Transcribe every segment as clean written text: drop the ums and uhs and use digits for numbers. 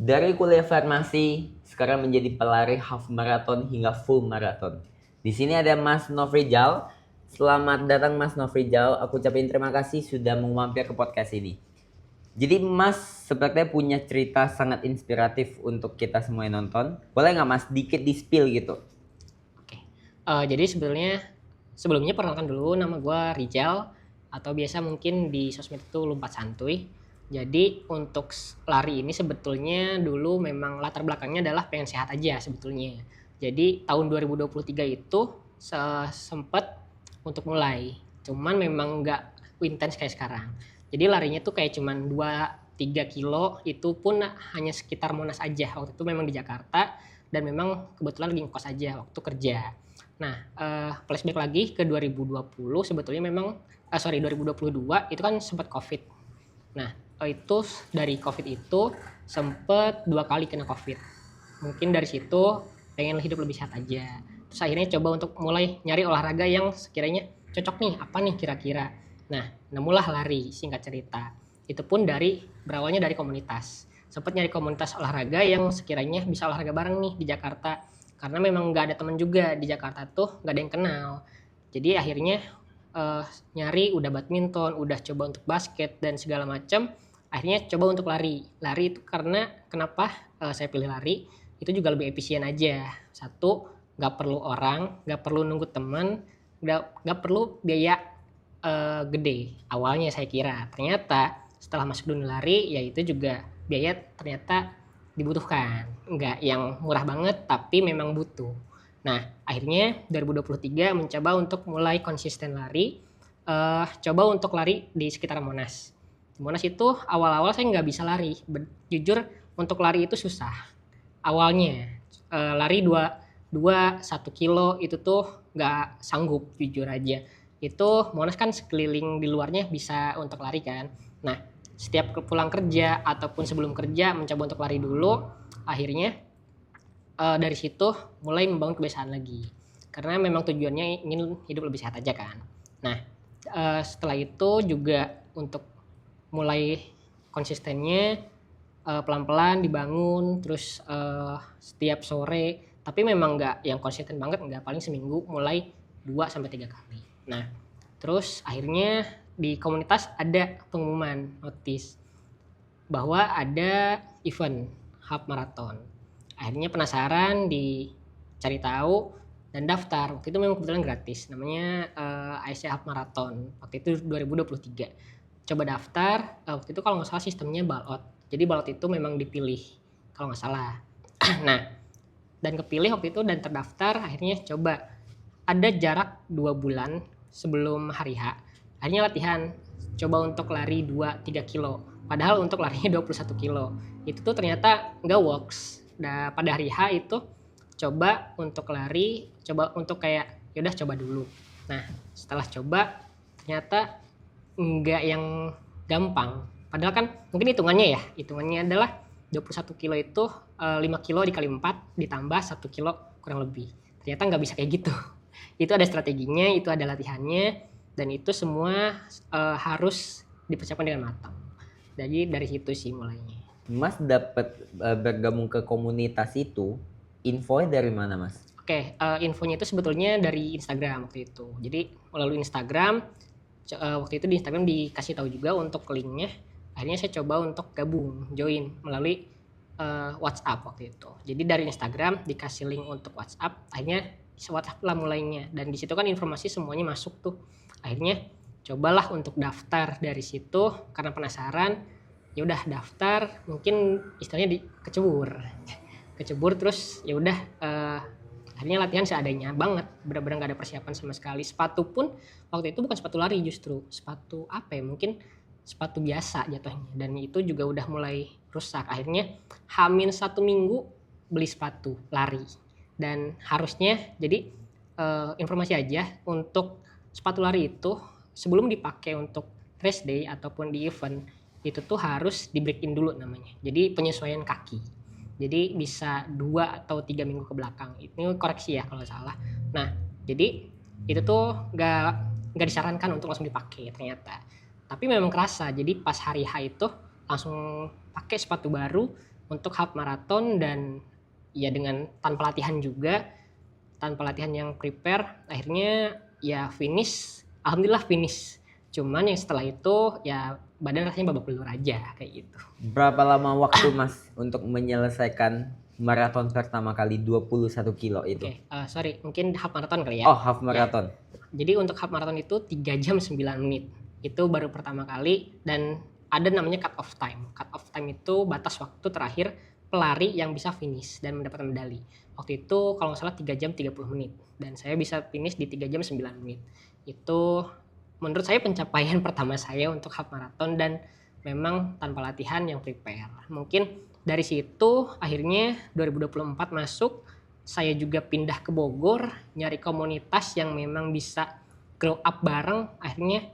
Dari kuliah farmasi, sekarang menjadi pelari half marathon hingga full marathon. Di sini ada Mas Nofrijal. Selamat datang Mas Nofrijal. Aku ucapin terima kasih sudah mau mampir ke podcast ini. Jadi Mas sepertinya punya cerita sangat inspiratif untuk kita semua yang nonton. Boleh nggak Mas dikit di spill gitu? Oke. Jadi sebelumnya perkenalkan dulu nama gue Rijal atau biasa mungkin di sosmed itu Lumpat Santuy. Jadi untuk lari ini sebetulnya dulu memang latar belakangnya adalah pengen sehat aja sebetulnya. Jadi tahun 2023 itu sempet untuk mulai. Cuman memang nggak intens kayak sekarang. Jadi larinya tuh kayak cuman 2-3 kilo, itu pun hanya sekitar Monas aja. Waktu itu memang di Jakarta dan memang kebetulan lagi ngekos aja waktu kerja. Nah, flashback lagi ke 2020, sebetulnya memang 2022 itu kan sempat Covid. Nah, itu dari Covid itu sempet 2 kali kena Covid. Mungkin dari situ pengen hidup lebih sehat aja. Terus akhirnya coba untuk mulai nyari olahraga yang sekiranya cocok nih, apa nih kira-kira. Nah, nemulah lari, singkat cerita. Itu pun berawalnya dari komunitas. Sempat nyari komunitas olahraga yang sekiranya bisa olahraga bareng nih di Jakarta. Karena memang nggak ada teman juga di Jakarta tuh, nggak ada yang kenal. Jadi akhirnya nyari udah badminton, udah coba untuk basket dan segala macam. Akhirnya coba untuk lari. Lari itu karena kenapa saya pilih lari? Itu juga lebih efisien aja. Satu, nggak perlu orang, nggak perlu nunggu teman, nggak perlu biaya gede. Awalnya saya kira, ternyata setelah masuk dunia lari, ya itu juga biaya ternyata dibutuhkan. Nggak yang murah banget, tapi memang butuh. Nah, akhirnya 2023 mencoba untuk mulai konsisten lari, coba untuk lari di sekitar Monas. Di Monas itu awal-awal saya nggak bisa lari. Jujur untuk lari itu susah. Awalnya lari 1 kilo itu tuh nggak sanggup jujur aja. Itu Monas kan sekeliling di luarnya bisa untuk lari kan. Nah, setiap pulang kerja ataupun sebelum kerja mencoba untuk lari dulu. Akhirnya dari situ mulai membangun kebiasaan lagi. Karena memang tujuannya ingin hidup lebih sehat aja kan. Nah, setelah itu juga untuk mulai konsistennya pelan-pelan dibangun, terus setiap sore. Tapi memang nggak yang konsisten banget, nggak, paling seminggu mulai 2-3 kali. Nah, terus akhirnya di komunitas ada pengumuman notis bahwa ada event half marathon. Akhirnya penasaran, dicari tahu dan daftar. Waktu itu memang kebetulan gratis, namanya ASC Half Marathon. Waktu itu 2023. Coba daftar, waktu itu kalau nggak salah sistemnya ballot. Jadi ballot itu memang dipilih kalau nggak salah. Nah, dan kepilih waktu itu dan terdaftar. Akhirnya coba, ada jarak 2 bulan sebelum hari H. Akhirnya latihan, coba untuk lari 2-3 kilo. Padahal untuk larinya 21 kilo. Itu tuh ternyata nggak works. Nah, pada hari H itu coba untuk lari, coba untuk kayak yaudah coba dulu. Nah, setelah coba ternyata nggak yang gampang. Padahal kan mungkin hitungannya adalah 21 kilo itu 5 kilo dikali 4 ditambah 1 kilo kurang lebih. Ternyata nggak bisa kayak gitu. Itu ada strateginya, itu ada latihannya, dan itu semua harus dipersiapkan dengan matang. Jadi dari situ sih mulainya. Mas dapat bergabung ke komunitas itu, infonya dari mana Mas? Oke, infonya itu sebetulnya dari Instagram waktu itu. Jadi melalui Instagram, waktu itu di Instagram dikasih tahu juga untuk linknya. Akhirnya saya coba untuk gabung, join melalui WhatsApp waktu itu. Jadi dari Instagram dikasih link untuk WhatsApp, akhirnya WhatsApp lah mulainya. Dan di situ kan informasi semuanya masuk tuh. Akhirnya cobalah untuk daftar dari situ karena penasaran. Ya udah daftar, mungkin istilahnya kecebur terus ya udah akhirnya latihan seadanya banget, benar-benar nggak ada persiapan sama sekali. Sepatu pun waktu itu bukan sepatu lari, justru sepatu apa ya, mungkin sepatu biasa jatuhnya, dan itu juga udah mulai rusak. Akhirnya hamin 1 minggu beli sepatu lari. Dan harusnya jadi informasi aja, untuk sepatu lari itu sebelum dipakai untuk race day ataupun di event itu tuh harus di break in dulu namanya, jadi penyesuaian kaki. Jadi bisa 2 atau 3 minggu ke belakang. Ini koreksi ya kalau salah. Nah, jadi itu tuh nggak disarankan untuk langsung dipakai ternyata. Tapi memang kerasa. Jadi pas hari H itu langsung pakai sepatu baru untuk half marathon dan ya dengan tanpa latihan juga, tanpa latihan yang prepare, akhirnya ya finish, alhamdulillah finish. Cuman yang setelah itu ya badan rasanya babak belur aja kayak gitu. Berapa lama waktu Mas untuk menyelesaikan maraton pertama kali 21 kilo itu? Oke, sorry, mungkin half marathon kali ya. Oh, half marathon. Jadi untuk half marathon itu 3 jam 9 menit. Itu baru pertama kali dan ada namanya cut off time. Cut off time itu batas waktu terakhir pelari yang bisa finish dan mendapatkan medali. Waktu itu kalau nggak salah 3 jam 30 menit dan saya bisa finish di 3 jam 9 menit. Itu menurut saya pencapaian pertama saya untuk half marathon dan memang tanpa latihan yang prepare. Mungkin dari situ akhirnya 2024 masuk, saya juga pindah ke Bogor, nyari komunitas yang memang bisa grow up bareng. Akhirnya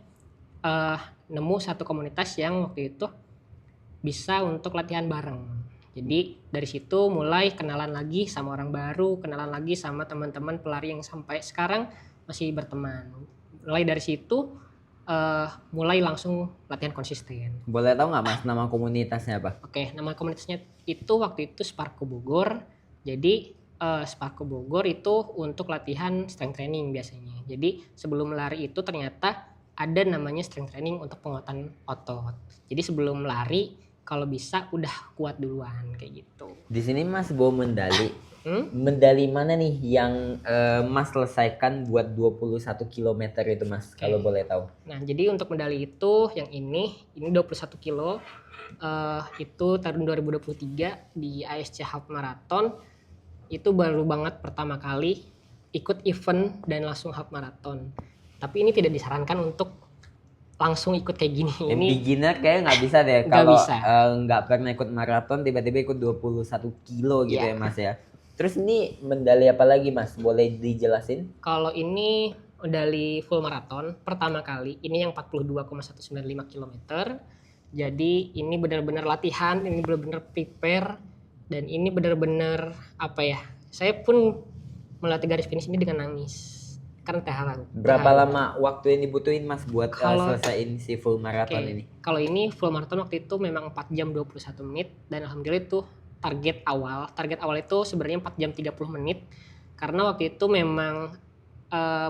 nemu satu komunitas yang waktu itu bisa untuk latihan bareng. Jadi dari situ mulai kenalan lagi sama orang baru, kenalan lagi sama teman-teman pelari yang sampai sekarang masih berteman. Mulai dari situ mulai langsung latihan konsisten. Boleh tahu nggak Mas nama komunitasnya apa? Oke, nama komunitasnya itu waktu itu Sparko Bogor. Jadi Sparko Bogor itu untuk latihan strength training biasanya. Jadi sebelum lari itu ternyata ada namanya strength training untuk penguatan otot. Jadi sebelum lari kalau bisa udah kuat duluan kayak gitu. Di sini Mas bawa medali. Medali mana nih yang Mas selesaikan buat 21 km itu Mas, kalau boleh tahu? Nah, jadi untuk medali itu yang ini 21 kilo. Itu tahun 2023 di ASC Half Marathon. Itu baru banget pertama kali ikut event dan langsung half marathon. Tapi ini tidak disarankan untuk langsung ikut kayak gini. Yang ini beginner kayak nggak bisa deh Nggak kalau bisa. nggak pernah ikut maraton tiba-tiba ikut 21 kilo gitu Iya. ya Mas ya. Terus ini medali apa lagi Mas? Boleh dijelasin? Kalau ini medali full marathon pertama kali, ini yang 42,195 km. Jadi ini benar-benar latihan, ini benar-benar prepare, dan ini benar-benar apa ya? Saya pun melatih garis finish ini dengan nangis karena terharu. Berapa lama waktu yang dibutuhin Mas buat selesaiin si full marathon Oke, ini? Kalau ini full marathon waktu itu memang 4 jam 21 menit dan alhamdulillah itu target awal. Target awal itu sebenarnya 4 jam 30 menit karena waktu itu memang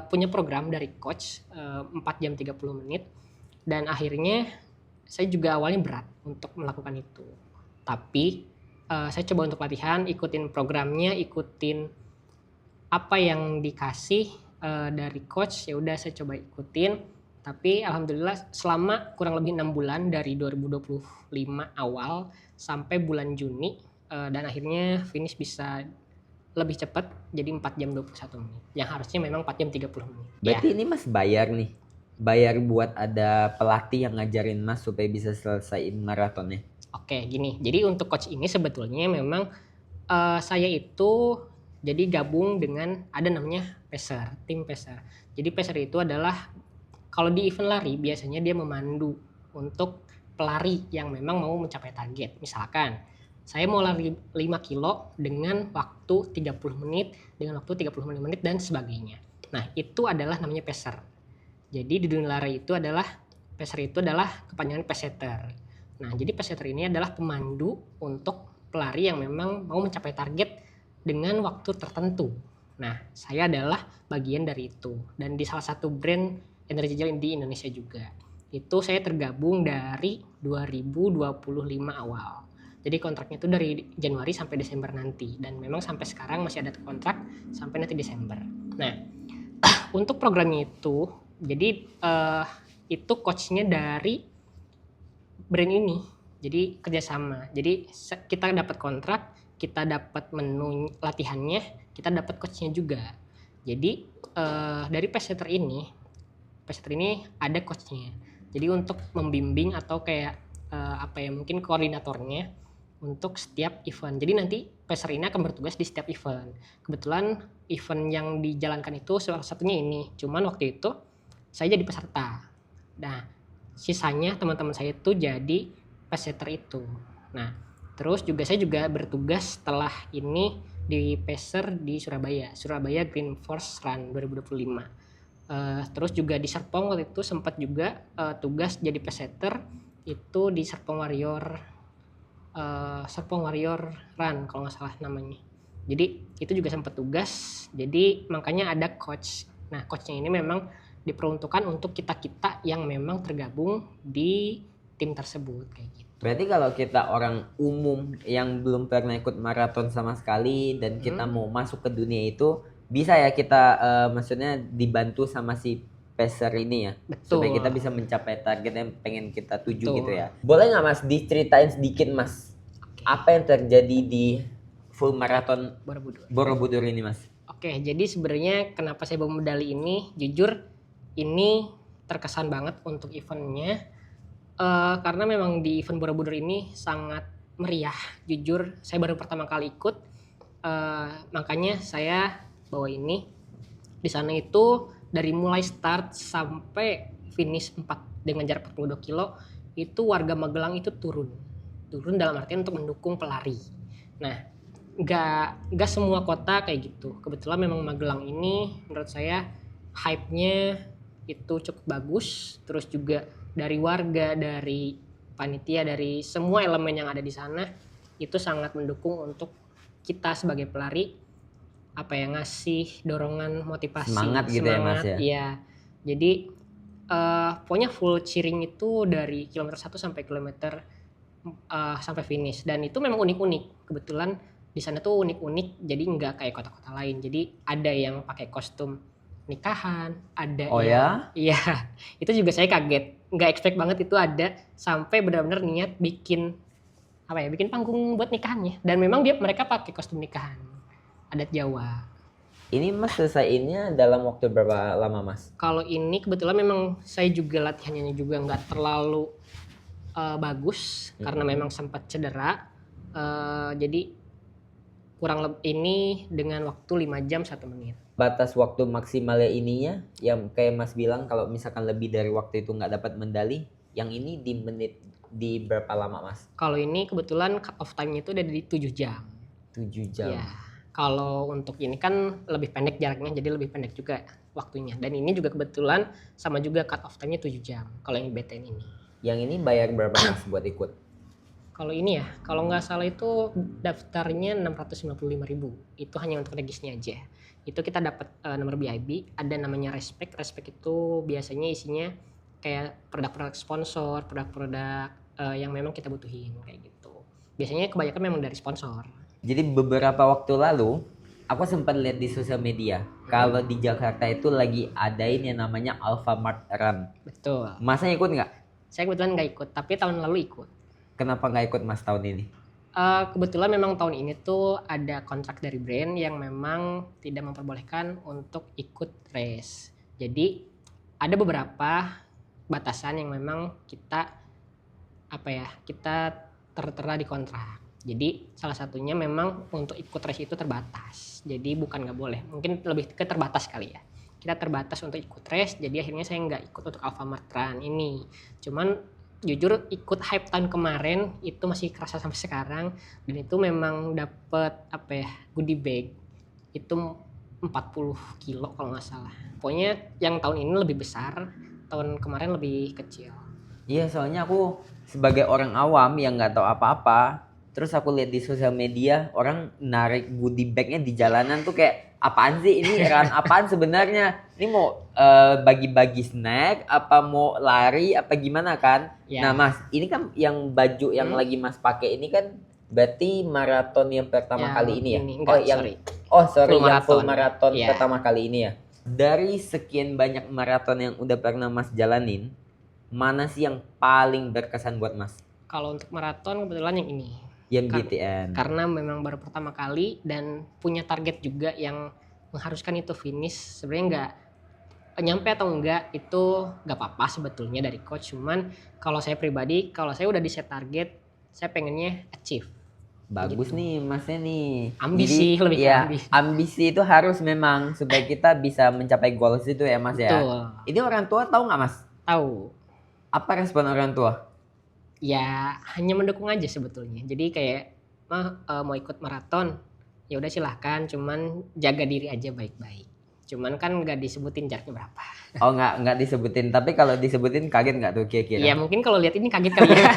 punya program dari coach 4 jam 30 menit dan akhirnya saya juga awalnya berat untuk melakukan itu. Tapi saya coba untuk latihan, ikutin programnya, ikutin apa yang dikasih dari coach, ya udah saya coba ikutin. Tapi alhamdulillah selama kurang lebih 6 bulan dari 2025 awal sampai bulan Juni dan akhirnya finish bisa lebih cepat jadi 4 jam 21 menit. Yang harusnya memang 4 jam 30 menit. Berarti ini Mas bayar nih. Bayar buat ada pelatih yang ngajarin Mas supaya bisa selesaiin maratonnya. Oke, gini. Jadi untuk coach ini sebetulnya memang saya itu jadi gabung dengan ada namanya pacer, tim pacer. Jadi pacer itu adalah kalau di event lari biasanya dia memandu untuk pelari yang memang mau mencapai target. Misalkan saya mau lari 5 kilo dengan waktu 30 menit, dengan waktu 30 menit dan sebagainya. Nah, itu adalah namanya pacer. Jadi di dunia lari itu adalah pacer itu adalah kepanjangan pace setter. Nah, jadi pace setter ini adalah pemandu untuk pelari yang memang mau mencapai target dengan waktu tertentu. Nah, saya adalah bagian dari itu dan di salah satu brand energy gel di Indonesia juga. Itu saya tergabung dari 2025 awal. Jadi kontraknya itu dari Januari sampai Desember nanti dan memang sampai sekarang masih ada kontrak sampai nanti Desember. Nah, untuk programnya itu jadi itu coachnya dari brand ini. Jadi kerjasama. Jadi kita dapat kontrak, kita dapat menu latihannya, kita dapat coachnya juga. Jadi dari pace setter ini ada coachnya. Jadi untuk membimbing atau kayak mungkin koordinatornya untuk setiap event. Jadi nanti pacer ini akan bertugas di setiap event. Kebetulan event yang dijalankan itu salah satunya ini. Cuman waktu itu saya jadi peserta. Nah, sisanya teman-teman saya itu jadi pace setter itu. Nah, terus saya juga bertugas setelah ini di pacer di Surabaya Green Force Run 2025. Terus juga di Serpong waktu itu sempat juga tugas jadi pace setter itu di Serpong Warrior Serpong Warrior Run kalau nggak salah namanya. Jadi itu juga sempat tugas. Jadi makanya ada coach. Nah coachnya ini memang diperuntukkan untuk kita yang memang tergabung di tim tersebut kayak gitu. Berarti kalau kita orang umum yang belum pernah ikut maraton sama sekali dan kita mau masuk ke dunia itu, bisa ya kita maksudnya dibantu sama si pacer ini ya? Betul. Supaya kita bisa mencapai target yang pengen kita tuju Betul. gitu ya. Boleh nggak Mas diceritain sedikit Mas, Oke. apa yang terjadi di full marathon Borobudur. Borobudur ini Mas? Oke, jadi sebenarnya kenapa saya bawa medali ini, jujur ini terkesan banget untuk eventnya, karena memang di event Borobudur ini sangat meriah. Jujur, saya baru pertama kali ikut, makanya saya bawa ini. Di sana itu dari mulai start sampai finish 4 dengan jarak 42 kilo, itu warga Magelang itu turun dalam artian untuk mendukung pelari. Nah, nggak semua kota kayak gitu. Kebetulan memang Magelang ini menurut saya hype-nya itu cukup bagus. Terus juga dari warga, dari panitia, dari semua elemen yang ada di sana itu sangat mendukung untuk kita sebagai pelari, apa ya, ngasih dorongan, motivasi, Semangat gitu ya Mas ya? Iya. Jadi pokoknya full cheering itu dari kilometer 1 sampai kilometer sampai finish. Dan itu memang unik-unik. Kebetulan di sana tuh unik-unik, jadi nggak kayak kota-kota lain. Jadi ada yang pakai kostum nikahan, ada Oh yang iya, itu juga saya kaget, nggak expect banget itu ada, sampai benar-benar niat bikin bikin panggung buat nikahannya. Dan memang mereka pakai kostum nikahan adat Jawa. Ini Mas selesaiinnya dalam waktu berapa lama Mas? Kalau ini kebetulan memang saya juga latihannya juga nggak terlalu bagus karena memang sempat cedera. Jadi kurang lebih ini dengan waktu 5 jam 1 menit. Batas waktu maksimalnya ininya yang kayak Mas bilang kalau misalkan lebih dari waktu itu nggak dapat medali, yang ini di menit di berapa lama Mas? Kalau ini kebetulan cut off time-nya itu udah di 7 jam. 7 jam. Ya. Kalau untuk ini kan lebih pendek jaraknya, jadi lebih pendek juga waktunya. Dan ini juga kebetulan sama juga cut off time-nya 7 jam kalau yang BTN ini. Yang ini bayar berapa Mas buat ikut? Kalau ini ya, kalau nggak salah itu daftarnya 655.000. Itu hanya untuk regisnya aja. Itu kita dapat nomor VIP, ada namanya Respect. Respect itu biasanya isinya kayak produk-produk sponsor, produk-produk yang memang kita butuhin kayak gitu. Biasanya kebanyakan memang dari sponsor. Jadi beberapa waktu lalu aku sempat lihat di sosial media kalau di Jakarta itu lagi adain yang namanya Alfamart Run. Betul. Masnya ikut nggak? Saya kebetulan nggak ikut, tapi tahun lalu ikut. Kenapa nggak ikut Mas tahun ini? Kebetulan memang tahun ini tuh ada kontrak dari brand yang memang tidak memperbolehkan untuk ikut race. Jadi ada beberapa batasan yang memang kita tertera di kontrak. Jadi salah satunya memang untuk ikut race itu terbatas. Jadi bukan nggak boleh, mungkin lebih ke terbatas kali ya. Kita terbatas untuk ikut race, jadi akhirnya saya nggak ikut untuk Alfamart Run ini. Cuman jujur ikut hype tahun kemarin itu masih kerasa sampai sekarang, dan itu memang dapet goodie bag itu 40 kilo kalau nggak salah. Pokoknya yang tahun ini lebih besar, tahun kemarin lebih kecil. Iya, soalnya aku sebagai orang awam yang nggak tahu apa-apa, terus aku lihat di sosial media orang narik goodie bagnya di jalanan tuh kayak apaan sih ini, run apaan sebenarnya? Ini mau bagi-bagi snack apa mau lari apa gimana kan? Ya. Nah Mas, ini kan yang baju yang lagi Mas pakai ini kan berarti maraton yang pertama kali ini ya? Full maraton Ya. pertama kali ini ya. Dari sekian banyak maraton yang udah pernah Mas jalanin, mana sih yang paling berkesan buat Mas? Kalau untuk maraton kebetulan yang ini. Yang BTN. Karena memang baru pertama kali dan punya target juga yang mengharuskan itu finish. Sebenarnya nggak nyampe atau enggak itu nggak apa-apa sebetulnya dari coach. Cuman kalau saya pribadi, kalau saya udah di set target, saya pengennya achieve. Bagus gitu. nih Masnya nih. Ambisi, lebih ke ambisi. Ambisi itu harus memang supaya kita bisa mencapai goals itu ya Mas ya. Betul. Ini orang tua tahu nggak Mas? Tahu. Apa respon orang tua? Ya hanya mendukung aja sebetulnya. Jadi kayak mau ikut maraton, ya udah silahkan. Cuman jaga diri aja baik-baik. Cuman kan nggak disebutin jaraknya berapa. Oh nggak disebutin. Tapi kalau disebutin kaget nggak tuh kira-kira? Ya mungkin kalau lihat ini kaget kali ya.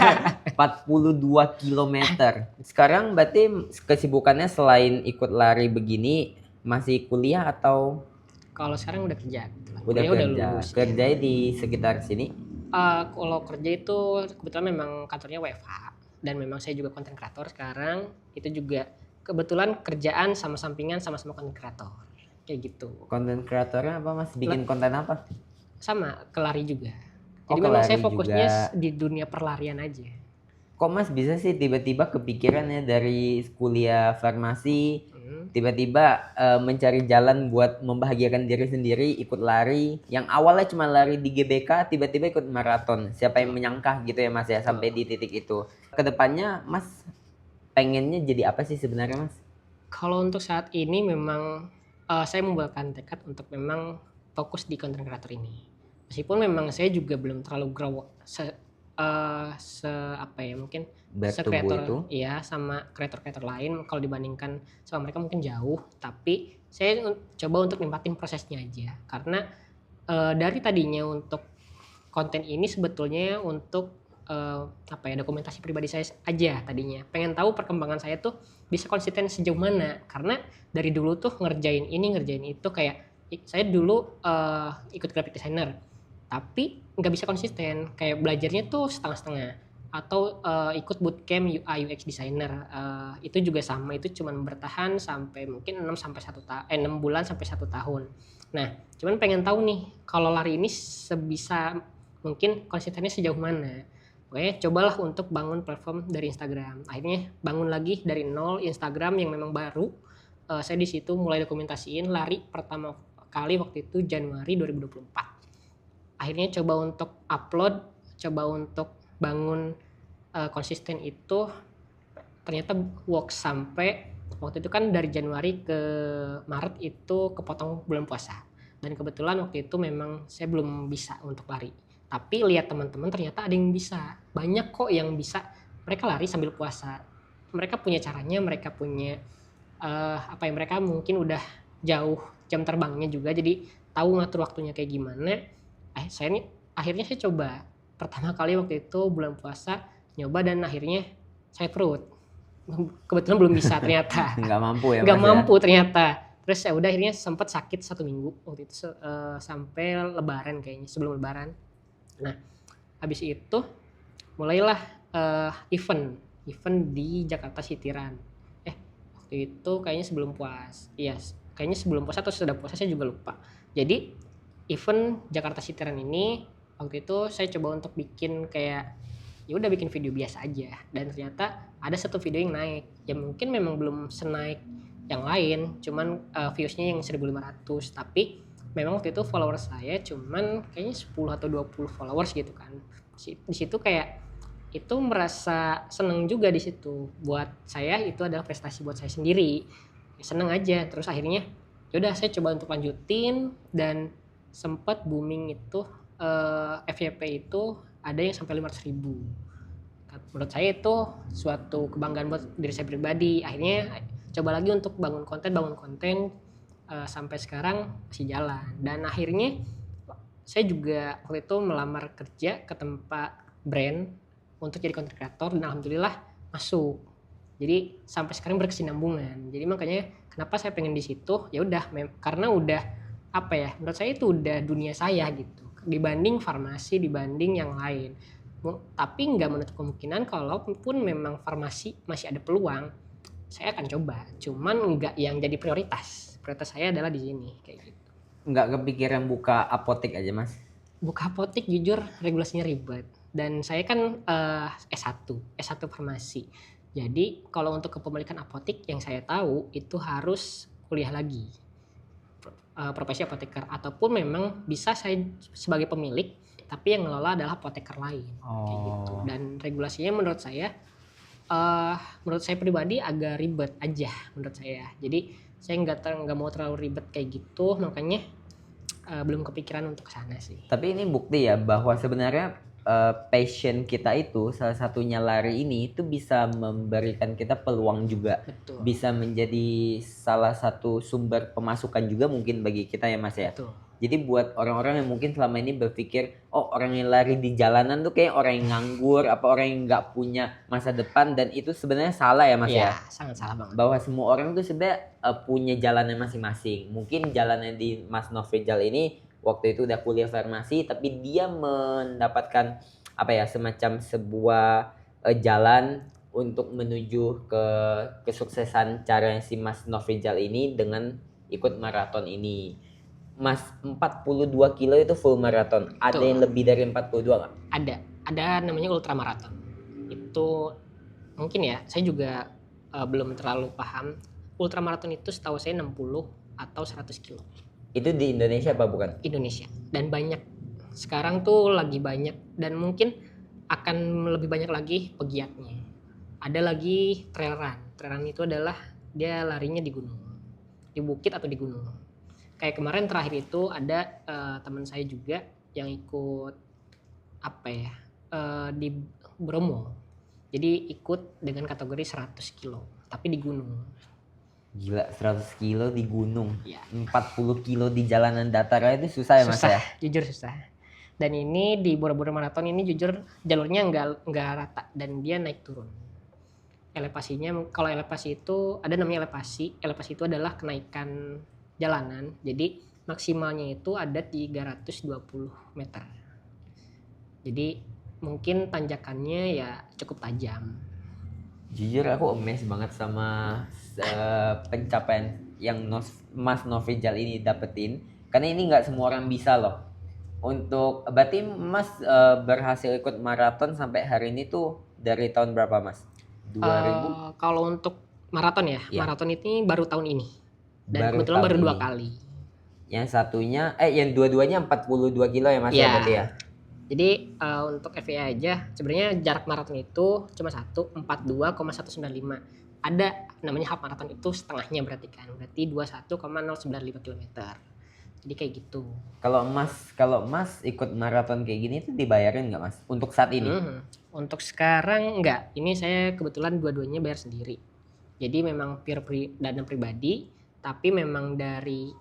42 kilometer. Sekarang berarti kesibukannya selain ikut lari begini masih kuliah atau Kalau sekarang udah kerja gitu lah. udah Kuliah udah kerja? lulus. Kerjanya di sekitar sini. Kalau kerja itu kebetulan memang kantornya WFH dan memang saya juga konten kreator sekarang. Itu juga kebetulan kerjaan sama sampingan sama-sama konten kreator. Kayak gitu. Konten kreatornya apa Mas? Bikin konten apa? Sama kelari juga. Oh, Jadi memang saya kelari fokusnya juga. di dunia perlarian aja. Kok Mas bisa sih tiba-tiba kepikiran ya dari kuliah farmasi tiba-tiba mencari jalan buat membahagiakan diri sendiri, ikut lari. Yang awalnya cuma lari di GBK, tiba-tiba ikut maraton. Siapa yang menyangka gitu ya Mas ya sampai di titik itu. Kedepannya Mas pengennya jadi apa sih sebenarnya Mas? Kalau untuk saat ini memang saya membuatkan tekad untuk memang fokus di konten kreator ini. Meskipun memang saya juga belum terlalu grow apa ya mungkin Bertumbuh kreator itu. ya sama kreator-kreator lain kalau dibandingkan sama mereka mungkin jauh, tapi saya coba untuk nikmatin prosesnya aja karena dari tadinya untuk konten ini sebetulnya untuk apa ya dokumentasi pribadi saya aja tadinya. Pengen tahu perkembangan saya tuh bisa konsisten sejauh mana karena dari dulu tuh ngerjain itu kayak saya dulu ikut graphic designer tapi nggak bisa konsisten kayak belajarnya tuh setengah-setengah atau ikut bootcamp UI UX designer itu juga sama itu cuman bertahan sampai mungkin 6 bulan sampai 1 tahun. Nah, cuman pengen tahu nih kalau lari ini sebisa mungkin konsistennya sejauh mana. Oke, cobalah untuk bangun platform dari Instagram. Akhirnya bangun lagi dari nol Instagram yang memang baru. Saya di situ mulai dokumentasiin lari pertama kali waktu itu Januari 2024. Akhirnya coba untuk upload, coba untuk bangun konsisten itu ternyata work sampai waktu itu kan dari Januari ke Maret itu kepotong bulan puasa dan kebetulan waktu itu memang saya belum bisa untuk lari tapi lihat teman-teman ternyata ada yang bisa banyak kok yang bisa mereka lari sambil puasa mereka punya caranya mereka punya apa ya mereka mungkin udah jauh jam terbangnya juga jadi tahu ngatur waktunya kayak gimana. Akhirnya saya coba pertama kali waktu itu bulan puasa nyoba dan akhirnya saya perut kebetulan belum bisa ternyata Nggak mampu ya nggak Mas mampu ternyata terus ya udah akhirnya sempat sakit 1 minggu waktu itu sampai lebaran kayaknya sebelum lebaran. Nah habis itu mulailah event di Jakarta City Run waktu itu kayaknya sebelum kayaknya sebelum puasa atau sudah puasa saya juga lupa. Jadi event Jakarta City Run ini waktu itu saya coba untuk bikin kayak ya udah bikin video biasa aja dan ternyata ada satu video yang naik ya mungkin memang belum senaik yang lain cuman viewsnya yang 1.500 tapi memang waktu itu followers saya cuman kayaknya 10 atau 20 followers gitu kan di situ kayak itu merasa seneng juga di situ buat saya itu adalah prestasi buat saya sendiri seneng aja terus akhirnya yaudah saya coba untuk lanjutin dan sempat booming itu FYP itu ada yang sampai 500.000. Menurut saya itu suatu kebanggaan buat diri saya pribadi. Akhirnya coba lagi untuk bangun konten sampai sekarang masih jalan. Dan akhirnya saya juga waktu itu melamar kerja ke tempat brand untuk jadi content creator dan alhamdulillah masuk. Jadi sampai sekarang berkesinambungan. Jadi makanya kenapa saya pengen di situ? Ya udah karena udah apa ya? Menurut saya itu udah dunia saya gitu. Dibanding farmasi, dibanding yang lain. Tapi nggak menutup kemungkinan kalaupun memang farmasi masih ada peluang, saya akan coba. Cuman nggak yang jadi prioritas. Prioritas saya adalah di sini kayak gitu. Nggak kepikiran buka apotek aja Mas? Buka apotek jujur regulasinya ribet. Dan saya kan S1 farmasi. Jadi kalau untuk kepemilikan apotek yang saya tahu itu harus kuliah lagi. Profesi apoteker ataupun memang bisa saya sebagai pemilik tapi yang ngelola adalah apoteker lain kayak gitu dan regulasinya menurut saya pribadi agak ribet aja menurut saya jadi saya nggak mau terlalu ribet kayak gitu makanya belum kepikiran untuk kesana sih. Tapi ini bukti ya bahwa sebenarnya passion kita itu salah satunya lari ini itu bisa memberikan kita peluang juga, Betul. bisa menjadi salah satu sumber pemasukan juga mungkin bagi kita ya Mas ya. Betul. Jadi buat orang-orang yang mungkin selama ini berpikir, oh orang yang lari di jalanan tuh kayak orang yang nganggur, apa orang yang nggak punya masa depan, dan itu sebenarnya salah ya Mas ya. Iya, sangat salah banget. Bahwa semua orang tuh sebenarnya punya jalannya masing-masing. Mungkin jalannya di Mas Nofrijal ini waktu itu udah kuliah farmasi, tapi dia mendapatkan apa ya, semacam sebuah jalan untuk menuju ke kesuksesan caranya si Mas Nofrijal ini dengan ikut maraton ini. Mas, 42 kilo itu full maraton. Ada Betul. yang lebih dari 42 nggak? Ada namanya ultramaraton. Itu mungkin ya, saya juga belum terlalu paham. Ultramaraton itu setahu saya 60 atau 100 kilo. Itu di Indonesia apa bukan? Indonesia. Dan banyak. Sekarang tuh lagi banyak dan mungkin akan lebih banyak lagi pegiatnya. Ada lagi trail run. Trail run itu adalah dia larinya di gunung. Di bukit atau di gunung. Kayak kemarin terakhir itu ada teman saya juga yang ikut di Bromo. Jadi ikut dengan kategori 100 kilo, tapi di gunung. Gila, 100 kilo di gunung. Ya. 40 kilo di jalanan datar aja itu susah ya Mas Susah, ya? jujur susah. Dan ini di Borobudur Marathon ini jujur jalurnya nggak rata dan dia naik turun. Elevasinya, kalau elevasi itu ada namanya elevasi. Elevasi itu adalah kenaikan jalanan. Jadi maksimalnya itu ada 320 meter. Jadi mungkin tanjakannya ya cukup tajam. Jujur aku amazed banget sama pencapaian yang Mas Nofrijal ini dapetin. Karena ini nggak semua orang bisa loh. Berarti Mas berhasil ikut maraton sampai hari ini tuh dari tahun berapa Mas? 2000? Kalau untuk maraton ya, Iya. maraton ini baru tahun ini. Dan Baru kebetulan tahun baru 2 ini. kali. Yang satunya, yang dua-duanya 42 kilo ya Mas Iya. ya berarti ya? Jadi untuk FIA aja sebenarnya jarak maraton itu cuma 42,195. Ada namanya half maraton itu setengahnya berarti kan. Berarti 21,095 km. Jadi kayak gitu. Kalau Mas ikut maraton kayak gini tuh dibayarin nggak Mas? Untuk saat ini? Untuk sekarang enggak. Ini saya kebetulan dua-duanya bayar sendiri. Jadi memang dana pribadi, tapi memang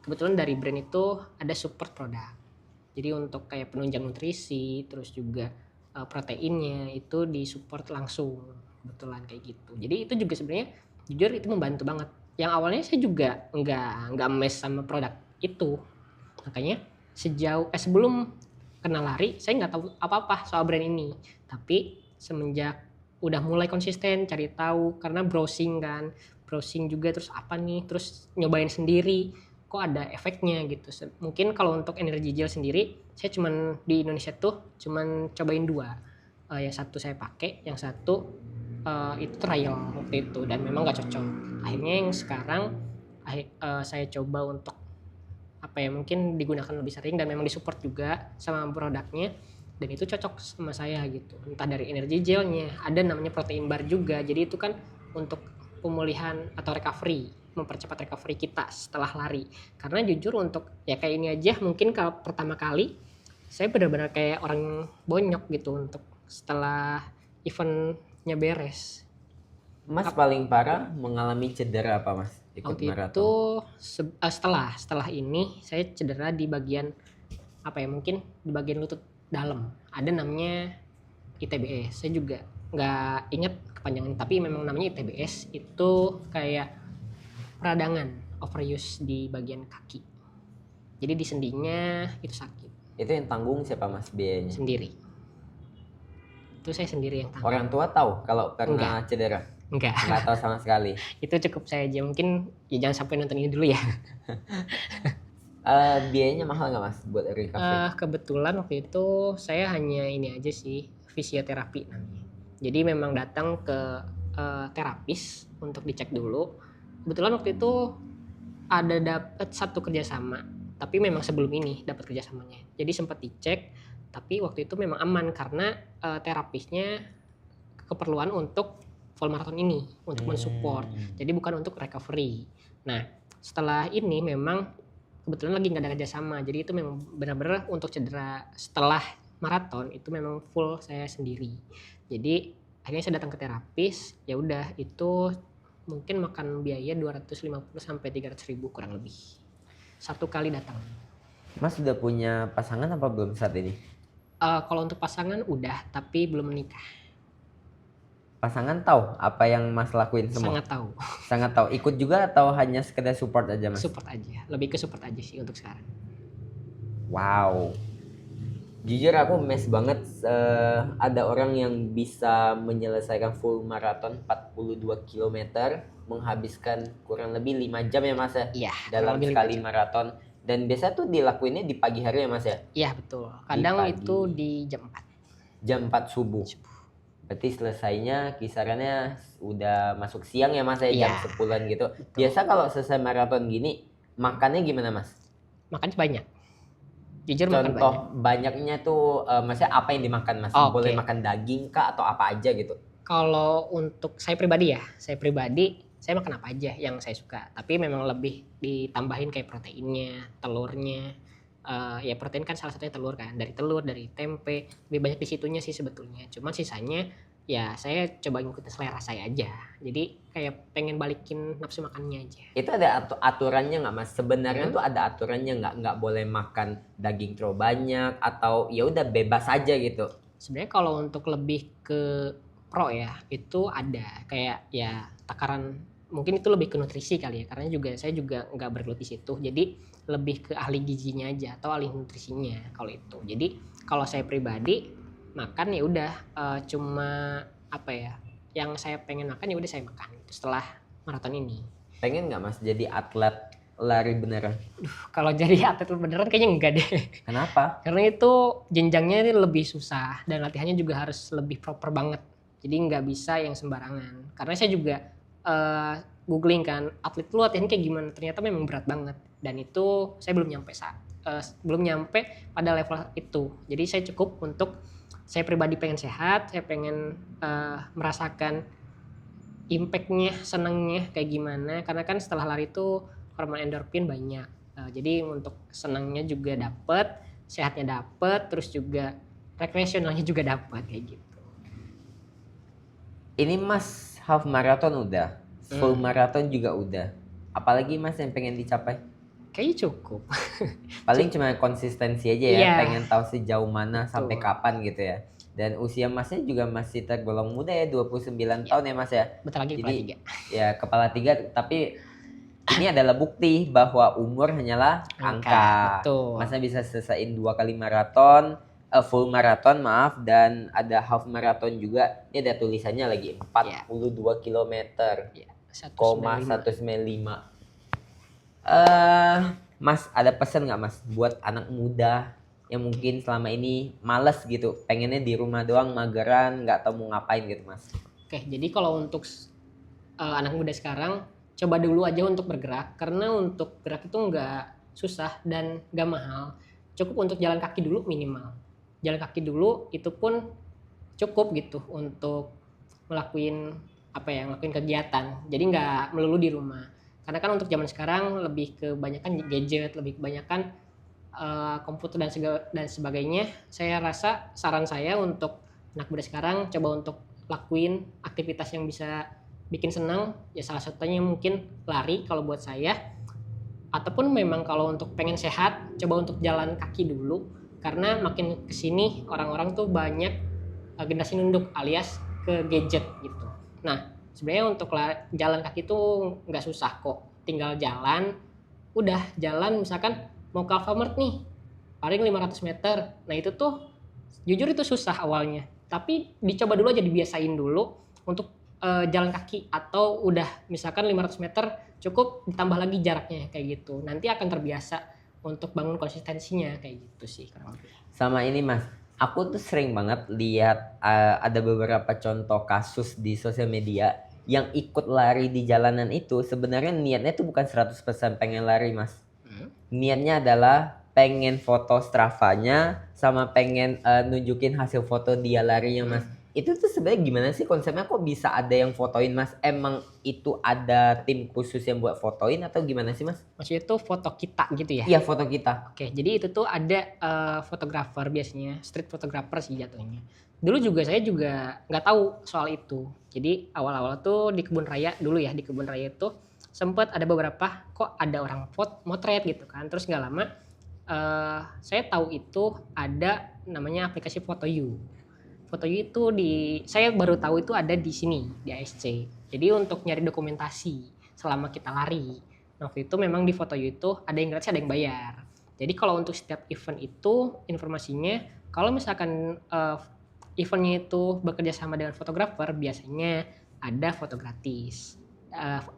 kebetulan dari brand itu ada support produk. Jadi untuk kayak penunjang nutrisi, terus juga proteinnya itu disupport langsung, kebetulan kayak gitu. Jadi itu juga sebenarnya jujur itu membantu banget. Yang awalnya saya juga nggak mes sama produk itu, makanya sebelum kenal lari saya nggak tahu apa-apa soal brand ini. Tapi semenjak udah mulai konsisten cari tahu karena browsing juga terus apa nih, terus nyobain sendiri. Kok ada efeknya gitu. Mungkin kalau untuk energy gel sendiri saya cuman di Indonesia tuh cuman cobain 2. Yang satu saya pakai, yang satu itu trial waktu itu dan memang gak cocok. Akhirnya yang sekarang saya coba untuk mungkin digunakan lebih sering dan memang disupport juga sama produknya dan itu cocok sama saya gitu. Entah dari energy gelnya, ada namanya protein bar juga. Jadi itu kan untuk pemulihan atau recovery, mempercepat recovery kita setelah lari. Karena jujur untuk ya kayak ini aja mungkin kalau pertama kali saya benar-benar kayak orang bonyok gitu untuk setelah eventnya beres. Mas paling parah mengalami cedera apa Mas ikut Waktu maraton? itu setelah ini saya cedera di bagian mungkin di bagian lutut dalam. Ada namanya ITBS. Saya juga nggak ingat kepanjangan tapi memang namanya ITBS. Itu kayak peradangan overuse di bagian kaki. Jadi di sendinya itu sakit. Itu yang tanggung siapa Mas biayanya? Sendiri. Itu saya sendiri yang tanggung. Orang tua tahu kalau karena cedera? Enggak. Nggak tahu sama sekali. Itu cukup saya aja. Mungkin ya jangan sampai nonton ini dulu ya. Biayanya mahal nggak Mas buat recovery? Kebetulan waktu itu saya hanya ini aja sih, fisioterapi namanya. Jadi memang datang ke terapis untuk dicek dulu. Kebetulan waktu itu ada dapat satu kerjasama, tapi memang sebelum ini dapat kerjasamanya. Jadi sempat dicek, tapi waktu itu memang aman karena terapisnya keperluan untuk full marathon ini untuk mensupport. Jadi bukan untuk recovery. Nah setelah ini memang kebetulan lagi nggak ada kerjasama, jadi itu memang benar-benar untuk cedera setelah maraton itu memang full saya sendiri. Jadi akhirnya saya datang ke terapis, ya udah itu mungkin makan biaya 250 sampai 300 ribu kurang lebih. Satu kali datang. Mas sudah punya pasangan apa belum saat ini? Kalau untuk pasangan udah, tapi belum menikah. Pasangan tahu apa yang Mas lakuin semua? Sangat tahu. Sangat tahu. Ikut juga atau hanya sekedar support aja Mas? Support aja, lebih ke support aja sih untuk sekarang. Wow. Jujur aku mes banget ada orang yang bisa menyelesaikan full maraton 42 km, menghabiskan kurang lebih 5 jam ya Mas ya, Iya, dalam kurang lebih sekali 5 jam. maraton. Dan biasa tuh dilakuinnya di pagi hari ya Mas ya, Iya betul. Kadang pagi. itu di jam 4. Jam 4 subuh. Berarti selesainya kisarannya udah masuk siang ya Mas ya, jam Iya, 10-an gitu. betul. Biasa kalau selesai maraton gini, makannya gimana Mas? Makannya banyak. Jujur makan Contoh banyak. banyaknya tuh maksudnya apa yang dimakan Mas? Oke. Boleh makan daging kah atau apa aja gitu? Kalau untuk saya pribadi saya makan apa aja yang saya suka. Tapi memang lebih ditambahin kayak proteinnya, telurnya. Ya protein kan salah satunya telur kan. Dari telur, dari tempe. Lebih banyak di situnya sih sebetulnya. Cuman sisanya ya saya coba ngikutin selera saya aja. Jadi kayak pengen balikin nafsu makannya aja. Itu ada aturannya nggak Mas? Sebenarnya tuh ada aturannya nggak boleh makan daging terlalu banyak atau ya udah bebas aja gitu. Sebenarnya kalau untuk lebih ke pro ya itu ada kayak ya takaran, mungkin itu lebih ke nutrisi kali ya, karena saya juga nggak bergelut di situ, jadi lebih ke ahli gizinya aja atau ahli nutrisinya kalau itu. Jadi kalau saya pribadi makan ya udah cuma apa ya yang saya pengen makan ya udah saya makan gitu setelah maraton ini. Pengen nggak Mas jadi atlet lari beneran? Kalau jadi atlet beneran kayaknya enggak deh. Kenapa? Karena itu jenjangnya ini lebih susah dan latihannya juga harus lebih proper banget. Jadi nggak bisa yang sembarangan. Karena saya juga googling kan atlet lu latihan kayak gimana, ternyata memang berat banget. Dan itu saya belum nyampe pada level itu. Jadi saya cukup untuk saya pribadi pengen sehat, saya pengen merasakan impactnya, senangnya kayak gimana. Karena kan setelah lari itu hormon endorfin banyak. Jadi untuk senangnya juga dapet, sehatnya dapet, terus juga rekreasionalnya juga dapet kayak gitu. Ini Mas half marathon udah, full marathon juga udah. Apalagi Mas yang pengen dicapai? Kayaknya cukup. Paling cuma konsistensi aja ya, Iya. pengen tahu sejauh mana sampai Betul. kapan gitu ya. Dan usia Masnya juga masih tergolong muda ya, 29 tahun ya Mas ya. Bentar lagi kepala 3. Ya kepala 3, tapi ini adalah bukti bahwa umur hanyalah angka. Betul. Masnya bisa selesaiin 2 kali maraton, full maraton maaf, dan ada half maraton juga. Ini ada tulisannya lagi 42 km, Ya, 195. Mas ada pesan nggak Mas buat anak muda yang mungkin selama ini males gitu, pengennya di rumah doang, mageran, nggak tahu mau ngapain gitu Mas? Oke, jadi kalau untuk anak muda sekarang coba dulu aja untuk bergerak, karena untuk gerak itu nggak susah dan nggak mahal. Cukup untuk jalan kaki dulu minimal. Jalan kaki dulu itu pun cukup gitu untuk ngelakuin kegiatan. Jadi nggak melulu di rumah. Karena kan untuk zaman sekarang lebih kebanyakan gadget, lebih kebanyakan komputer dan sebagainya. Saya rasa saran saya untuk anak muda sekarang coba untuk lakuin aktivitas yang bisa bikin senang, ya salah satunya mungkin lari kalau buat saya, ataupun memang kalau untuk pengen sehat coba untuk jalan kaki dulu, karena makin kesini orang-orang tuh banyak generasi nunduk alias ke gadget gitu. Nah sebenarnya untuk jalan kaki tuh nggak susah kok, tinggal jalan, udah jalan misalkan mau ke Alfamart nih paling 500 meter, nah itu tuh jujur itu susah awalnya, tapi dicoba dulu aja, dibiasain dulu untuk jalan kaki, atau udah misalkan 500 meter cukup ditambah lagi jaraknya kayak gitu, nanti akan terbiasa untuk bangun konsistensinya kayak gitu sih. Sama ini Mas, aku tuh sering banget lihat ada beberapa contoh kasus di sosial media yang ikut lari di jalanan itu sebenarnya niatnya tuh bukan 100% pengen lari Mas. Niatnya adalah pengen foto Strava-nya sama pengen nunjukin hasil foto dia larinya Mas. Itu tuh sebenarnya gimana sih konsepnya, kok bisa ada yang fotoin Mas? Emang itu ada tim khusus yang buat fotoin atau gimana sih Mas? Maksudnya itu foto kita gitu ya? Iya, foto kita. Oke, jadi itu tuh ada fotografer biasanya, street photographer sih jatuhnya. Dulu juga saya juga nggak tahu soal itu. Jadi awal-awal tuh di kebun raya dulu ya, di kebun raya itu sempat ada beberapa kok ada orang motret gitu kan. Terus nggak lama saya tahu itu ada namanya aplikasi FotoYou. FotoYou itu saya baru tahu itu ada di sini di ASC. Jadi untuk nyari dokumentasi selama kita lari. Nah, waktu itu memang di FotoYou itu ada yang gratis ada yang bayar. Jadi kalau untuk setiap event itu informasinya kalau misalkan eventnya itu bekerja sama dengan fotografer biasanya ada foto gratis.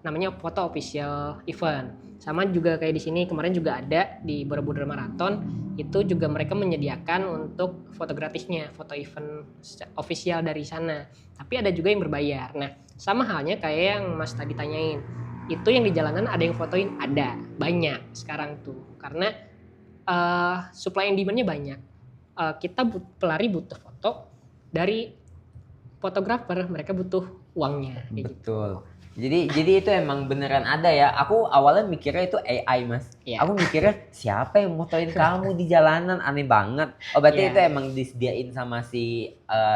Namanya foto official event. Sama juga kayak di sini kemarin juga ada di Borobudur Marathon itu juga mereka menyediakan untuk foto gratisnya, foto event official dari sana. Tapi ada juga yang berbayar. Nah, sama halnya kayak yang Mas tadi tanyain. Itu yang di jalanan ada yang fotoin, ada banyak sekarang tuh. Karena supply and demand-nya banyak. Kita pelari butuh foto dari fotografer, mereka butuh uangnya. Betul. Jadi itu emang beneran ada ya. Aku awalnya mikirnya itu AI Mas. Yeah. Aku mikirnya siapa yang motoin kamu di jalanan, aneh banget. Oh berarti Yeah. itu emang disediain sama si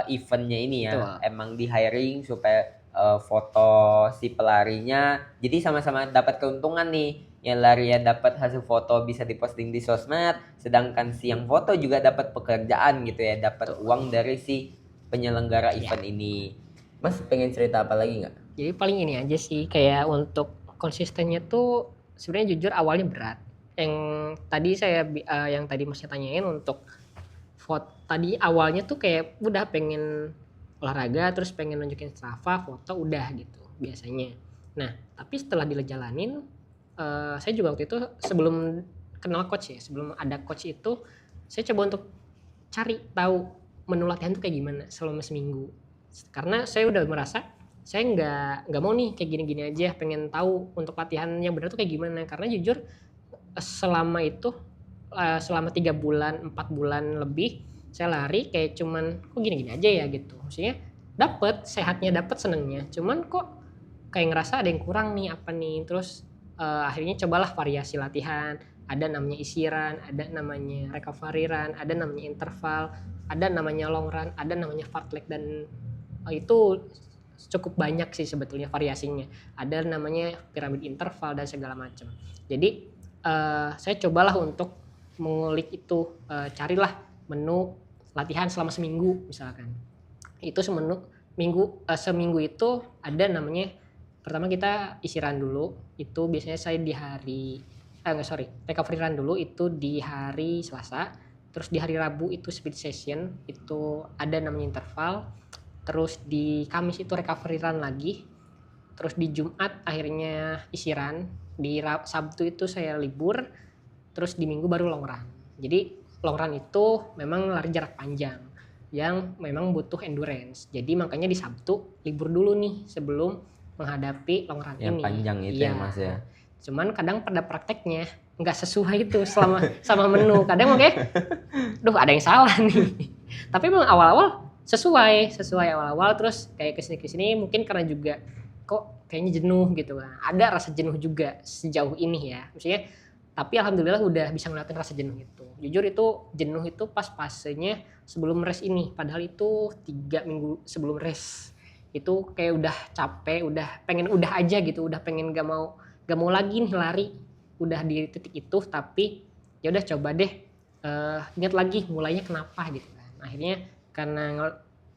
eventnya ini ya. Betul. Emang di hiring supaya foto si pelarinya. Jadi sama-sama dapat keuntungan nih. Yang larinya dapat hasil foto bisa diposting di sosmed, sedangkan si yang foto juga dapat pekerjaan gitu ya, dapat uang dari si penyelenggara event ini. Mas pengen cerita apa lagi nggak? Jadi paling ini aja sih kayak untuk konsistennya tuh sebenarnya jujur awalnya berat. Yang tadi Masnya tanyain untuk foto tadi awalnya tuh kayak udah pengen olahraga terus pengen nunjukin Strava foto udah gitu biasanya. Nah tapi setelah dijalanin saya juga waktu itu sebelum kenal coach ya, sebelum ada coach itu saya coba untuk cari tahu menu latihan tuh kayak gimana selama seminggu. Karena saya udah merasa saya nggak mau nih kayak gini-gini aja, pengen tahu untuk latihan yang benar tuh kayak gimana. Karena jujur selama 3 bulan 4 bulan lebih saya lari kayak cuman kok gini-gini aja ya gitu. Maksudnya sehatnya dapet, senengnya, cuman kok kayak ngerasa ada yang kurang nih apa nih. Terus akhirnya cobalah variasi latihan, ada namanya isiran, ada namanya recovery run, ada namanya interval, ada namanya long run, ada namanya fartlek, dan itu cukup banyak sih sebetulnya variasinya. Ada namanya piramid interval dan segala macam. Jadi saya cobalah untuk mengulik itu, carilah menu latihan selama seminggu misalkan. Itu seminggu itu ada namanya, pertama kita isiran dulu, itu biasanya saya di hari recovery run dulu itu di hari Selasa, terus di hari Rabu itu speed session, itu ada namanya interval, terus di Kamis itu recovery run lagi, terus di Jumat akhirnya isiran, di Sabtu itu saya libur, terus di Minggu baru long run. Jadi long run itu memang lari jarak panjang yang memang butuh endurance, jadi makanya di Sabtu libur dulu nih sebelum menghadapi long run yang ini. panjang itu ya Mas ya. Cuman kadang pada prakteknya nggak sesuai itu sama menu. Kadang kayak, duh ada yang salah nih. Tapi memang awal-awal sesuai awal-awal, terus kayak kesini mungkin karena juga kok kayaknya jenuh gitu kan. Ada rasa jenuh juga sejauh ini ya. Maksudnya, tapi alhamdulillah udah bisa ngeliatin rasa jenuh itu. Jujur itu jenuh itu pas fasenya sebelum race ini. Padahal itu 3 minggu sebelum race. Itu kayak udah capek, udah pengen udah aja gitu, udah pengen gak mau lagi nih lari, udah di titik itu. Tapi ya udah coba deh ingat lagi mulainya kenapa gitu kan. Akhirnya karena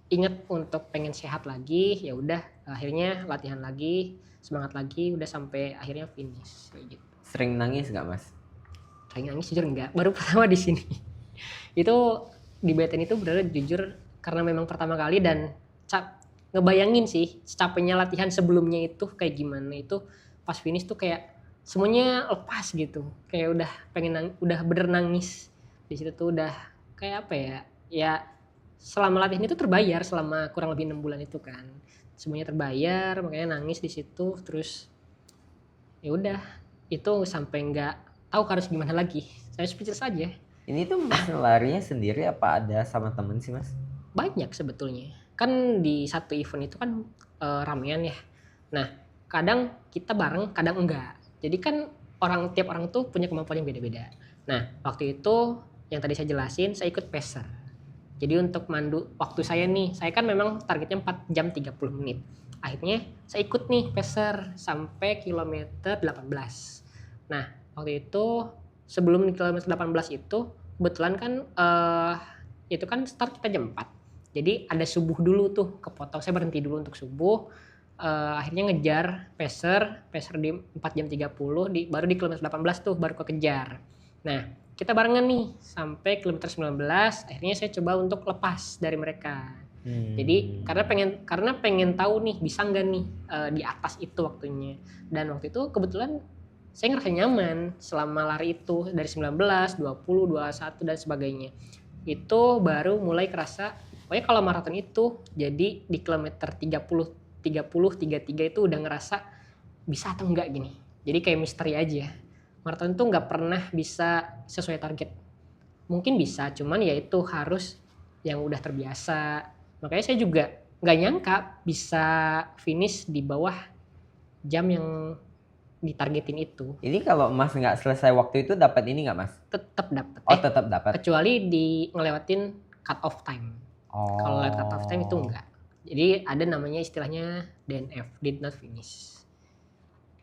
ingat untuk pengen sehat lagi, ya udah akhirnya latihan lagi, semangat lagi, udah sampai akhirnya finish kayak gitu. Sering nangis gak Mas? Sering nangis jujur enggak, baru pertama di sini. Itu di BTN itu benar jujur karena memang pertama kali, dan ngebayangin sih capeknya latihan sebelumnya itu kayak gimana. Itu pas finish tuh kayak semuanya lepas gitu, kayak udah bener nangis di situ tuh. Udah kayak apa ya selama latihan itu terbayar selama kurang lebih 6 bulan itu kan, semuanya terbayar, makanya nangis di situ. Terus ya udah itu sampai nggak tahu harus gimana lagi, saya speechless aja. Ini tuh Mas larinya sendiri apa ada sama temen sih Mas? Banyak sebetulnya. kan di satu event itu kan ramean ya. Nah, kadang kita bareng, kadang enggak. Jadi kan tiap orang tuh punya kemampuan yang beda-beda. Nah, waktu itu yang tadi saya jelasin, saya ikut pacer. Jadi untuk mandu waktu saya nih, saya kan memang targetnya 4 jam 30 menit. Akhirnya saya ikut nih pacer sampai kilometer 18. Nah, waktu itu sebelum di kilometer 18 itu kebetulan kan itu kan start kita jam 4. Jadi ada subuh dulu tuh kepotong, saya berhenti dulu untuk subuh. Akhirnya ngejar pacer di 4 jam 30 baru di kilometer 18 tuh baru kekejar. Nah, kita barengan nih sampai kilometer 19, akhirnya saya coba untuk lepas dari mereka. Jadi karena pengen tahu nih bisa nggak nih di atas itu waktunya. Dan waktu itu kebetulan saya ngerasa nyaman selama lari itu dari 19, 20, 21 dan sebagainya. Itu baru mulai kerasa, pokoknya kalau maraton itu jadi di kilometer 33 itu udah ngerasa bisa atau enggak gini. Jadi kayak misteri aja. Maraton itu nggak pernah bisa sesuai target. Mungkin bisa, cuman ya itu harus yang udah terbiasa. Makanya saya juga nggak nyangka bisa finish di bawah jam yang ditargetin itu. Ini kalau Mas nggak selesai waktu itu dapat ini nggak Mas? Tetap dapat. Oh tetap dapat. Kecuali di ngelewatin cut off time. Oh. Kalau lewat cut off time itu enggak. Jadi ada namanya istilahnya DNF, did not finish.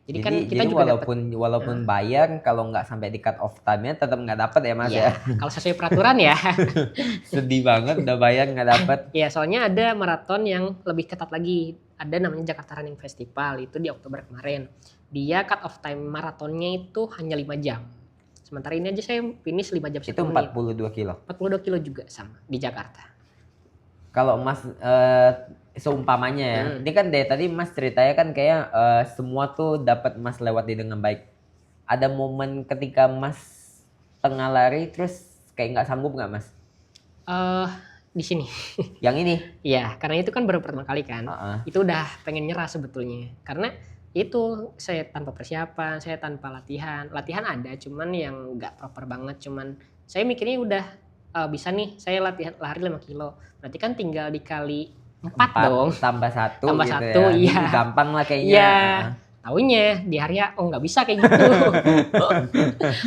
Jadi kan kita jadi juga walaupun bayar kalau nggak sampai di cut off time-nya tetap nggak dapat ya Mas ya. Kalau sesuai peraturan ya. Sedih banget udah bayar nggak dapat. Ya soalnya ada maraton yang lebih ketat lagi. Ada namanya Jakarta Running Festival, itu di Oktober kemarin. Dia cut off time maratonnya itu hanya 5 jam. Sementara ini aja saya finish 5 jam 1 Itu menit. 42 kilo. 42 kilo juga sama di Jakarta. Kalau Mas seumpamanya ya, ini kan dari tadi Mas ceritanya kan kayak semua tuh dapat Mas lewati dengan baik. Ada momen ketika Mas tengah lari terus kayak nggak sanggup nggak Mas? Di sini. Yang ini? Iya, karena itu kan baru pertama kali kan. Itu udah pengen nyerah sebetulnya. Karena itu saya tanpa persiapan, saya tanpa latihan. Latihan ada, cuman yang nggak proper banget. Cuman saya mikirnya udah bisa nih, saya latihan lari 5 kilo. Berarti kan tinggal dikali 4 dong. Tambah 1 Tambah gitu 1, ya. iya. Gampang lah kayaknya. Iya. Taunya di hari nggak bisa kayak gitu.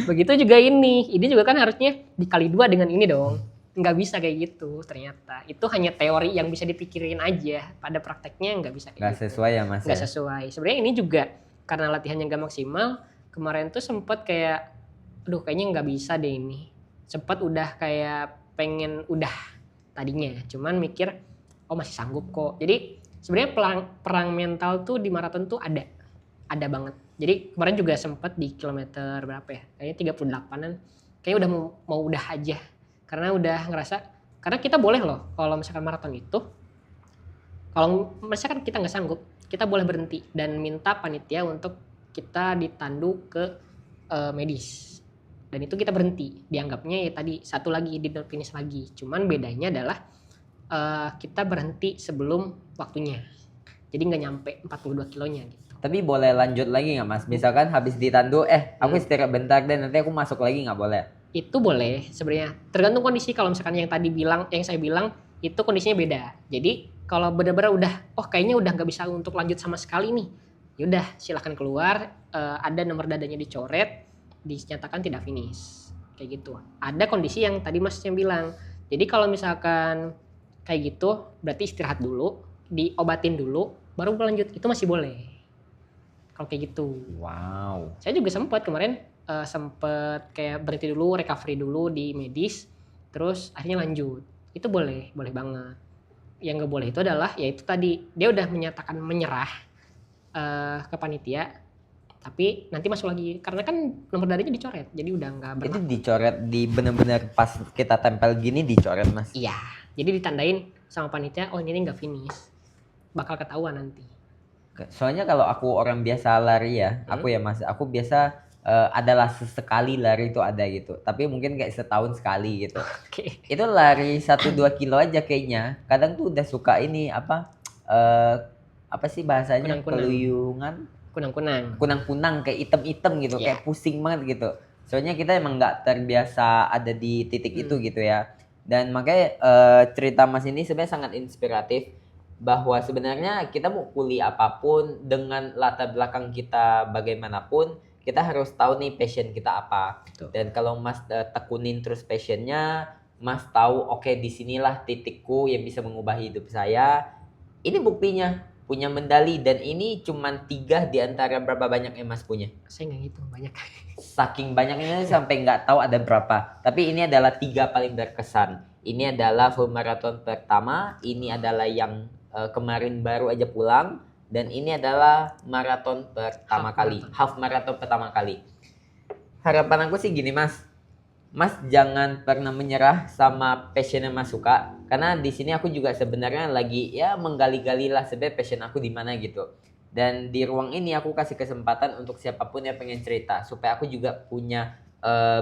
Begitu juga ini juga kan harusnya dikali 2 dengan ini dong. Nggak bisa kayak gitu ternyata. Itu hanya teori yang bisa dipikirin aja. Pada prakteknya nggak bisa kayak Nggak gitu. sesuai ya Mas? Nggak sesuai. Sebenarnya ini juga karena latihannya nggak maksimal. Kemarin tuh sempet kayak, aduh kayaknya nggak bisa deh ini. Sempet udah kayak pengen udah tadinya. Cuman mikir, oh masih sanggup kok. Jadi sebenarnya perang mental tuh di maraton tuh ada banget. Jadi kemarin juga sempet di kilometer berapa ya? Kayaknya 38-an. Kayaknya udah mau udah aja. Karena udah ngerasa, karena kita boleh loh kalau misalkan maraton itu, kalau misalkan kita nggak sanggup, kita boleh berhenti dan minta panitia untuk kita ditandu ke medis. Dan itu kita berhenti. Dianggapnya ya tadi satu lagi di not finish lagi. Cuman bedanya adalah kita berhenti sebelum waktunya. Jadi nggak nyampe 42 kilonya gitu. Tapi boleh lanjut lagi nggak Mas? Misalkan habis ditandu, aku istirahat bentar deh, nanti aku masuk lagi nggak boleh? Itu boleh sebenarnya. Tergantung kondisi. Kalau misalkan yang saya bilang itu kondisinya beda. Jadi kalau benar-benar udah, kayaknya udah nggak bisa untuk lanjut sama sekali nih. Yaudah silahkan keluar. Ada nomor dadanya dicoret, dinyatakan tidak finish. Kayak gitu. Ada kondisi yang tadi Mas yang bilang. Jadi kalau misalkan kayak gitu, berarti istirahat dulu, diobatin dulu, baru lanjut. Itu masih boleh. Kalau kayak gitu. Wow. Saya juga sempat kemarin sempet kayak berhenti dulu, recovery dulu di medis, terus akhirnya lanjut. Itu boleh banget. Yang nggak boleh itu adalah, ya itu tadi dia udah menyatakan menyerah ke panitia, tapi nanti masuk lagi karena kan nomor dadanya dicoret, jadi udah nggak berlaku. Itu dicoret di benar-benar pas kita tempel gini dicoret Mas? Iya, jadi ditandain sama panitia, oh ini nggak finish, bakal ketahuan nanti. Soalnya kalau aku orang biasa lari ya, aku ya Mas, aku biasa adalah sesekali lari itu ada gitu. Tapi mungkin kayak setahun sekali gitu. Oke. Itu lari 1-2 kilo aja kayaknya. Kadang tuh udah suka ini apa sih bahasanya? Keluyungan. Kunang-kunang kayak item-item gitu, kayak pusing banget gitu. Soalnya kita emang nggak terbiasa ada di titik itu gitu ya. Dan makanya cerita Mas ini sebenarnya sangat inspiratif, bahwa sebenarnya kita mau kuliah apapun dengan latar belakang kita bagaimanapun, kita harus tahu nih passion kita apa. Betul. Dan kalau Mas tekunin terus passionnya, Mas tahu oke, disinilah titikku yang bisa mengubah hidup saya. Ini buktinya, punya medali, dan ini cuma 3 di antara berapa banyak yang Mas punya. Saya nggak ngitung banyak. Saking banyaknya sampai nggak tahu ada berapa. Tapi ini adalah 3 paling berkesan. Ini adalah full marathon pertama, ini adalah yang kemarin baru aja pulang, dan ini adalah maraton pertama kali, half marathon pertama kali. Harapan aku sih gini Mas, Mas jangan pernah menyerah sama passion yang Mas suka, karena di sini aku juga sebenarnya lagi ya menggali-gali lah sebenarnya passion aku di mana gitu. Dan di ruang ini aku kasih kesempatan untuk siapapun yang pengen cerita, supaya aku juga punya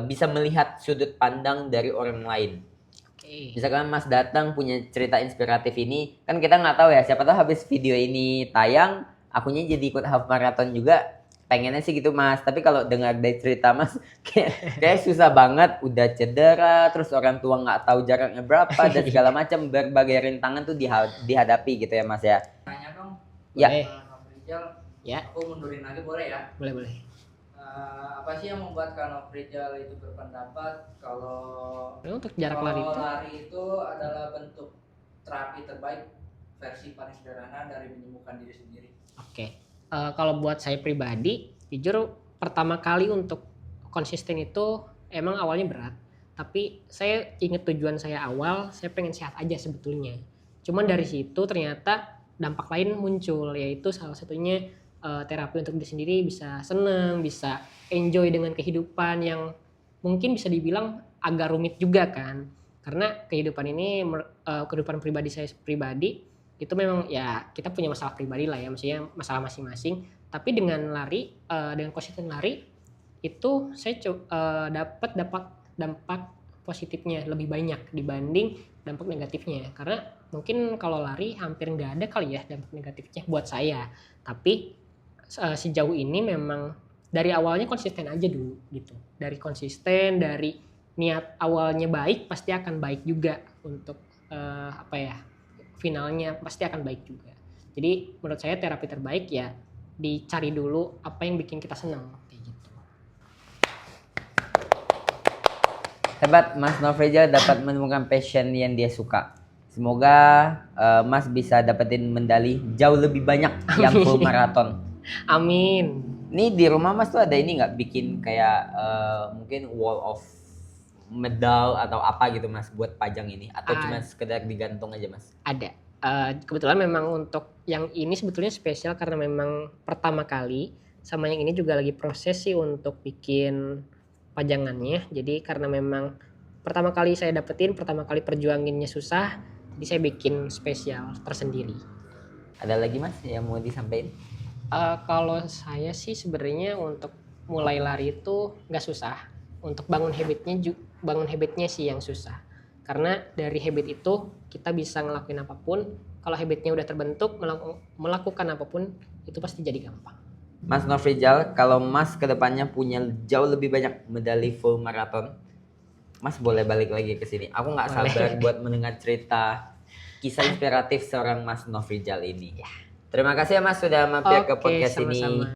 bisa melihat sudut pandang dari orang lain. Misalkan Mas datang punya cerita inspiratif ini, kan kita nggak tahu ya, siapa tahu habis video ini tayang, akunya jadi ikut half marathon juga. Pengennya sih gitu Mas, tapi kalau dengar dari cerita Mas kayak susah banget, udah cedera, terus orang tua nggak tahu jaraknya berapa dan segala macam, berbagai rintangan tuh dihadapi gitu ya Mas ya. Tanya dong, Ya. Rizal, Ya. aku mundurin lagi boleh ya? Boleh. Apa sih yang membuat Kak Rizal itu berpendapat kalau Untuk jarak lari itu, lari itu adalah bentuk terapi terbaik versi paling sederhana dari menyembuhkan diri sendiri? oke. Kalau buat saya pribadi, jujur pertama kali untuk konsisten itu emang awalnya berat. Tapi saya ingat tujuan saya awal, saya pengen sehat aja sebetulnya. Cuman dari situ ternyata dampak lain muncul, yaitu salah satunya terapi untuk diri sendiri, bisa seneng, bisa enjoy dengan kehidupan yang mungkin bisa dibilang agak rumit juga kan. Karena kehidupan ini, kehidupan pribadi saya pribadi, itu memang ya kita punya masalah pribadi lah ya, maksudnya masalah masing-masing. Tapi dengan lari, dengan konsisten lari, itu saya dapat dampak positifnya lebih banyak dibanding dampak negatifnya. Karena mungkin kalau lari hampir nggak ada kali ya dampak negatifnya buat saya. Tapi sejauh ini memang dari awalnya konsisten aja dulu gitu. Dari konsisten, dari niat awalnya baik, pasti akan baik juga untuk finalnya pasti akan baik juga. Jadi menurut saya terapi terbaik ya dicari dulu apa yang bikin kita senang kayak gitu. Hebat, Mas Nofrijal dapat menemukan passion yang dia suka. Semoga Mas bisa dapetin medali jauh lebih banyak yang full marathon. Amin. Nih di rumah Mas tuh ada ini nggak, bikin kayak mungkin wall of medal atau apa gitu Mas buat pajang ini, atau cuma sekedar digantung aja Mas? Ada. Kebetulan memang untuk yang ini sebetulnya spesial karena memang pertama kali, sama yang ini juga lagi proses sih untuk bikin pajangannya. Jadi karena memang pertama kali saya dapetin, pertama kali perjuanginnya susah, jadi saya bikin spesial tersendiri. Ada lagi Mas yang mau disampaikan? Kalau saya sih sebenarnya untuk mulai lari itu nggak susah. Untuk bangun habitnya sih yang susah. Karena dari habit itu kita bisa ngelakuin apapun. Kalau habitnya udah terbentuk, melakukan apapun itu pasti jadi gampang. Mas Nofrijal, kalau Mas kedepannya punya jauh lebih banyak medali full marathon, Mas boleh balik lagi ke sini. Aku nggak sabar buat mendengar cerita kisah inspiratif seorang Mas Nofrijal ini. Terima kasih ya Mas sudah mampir ke podcast ini.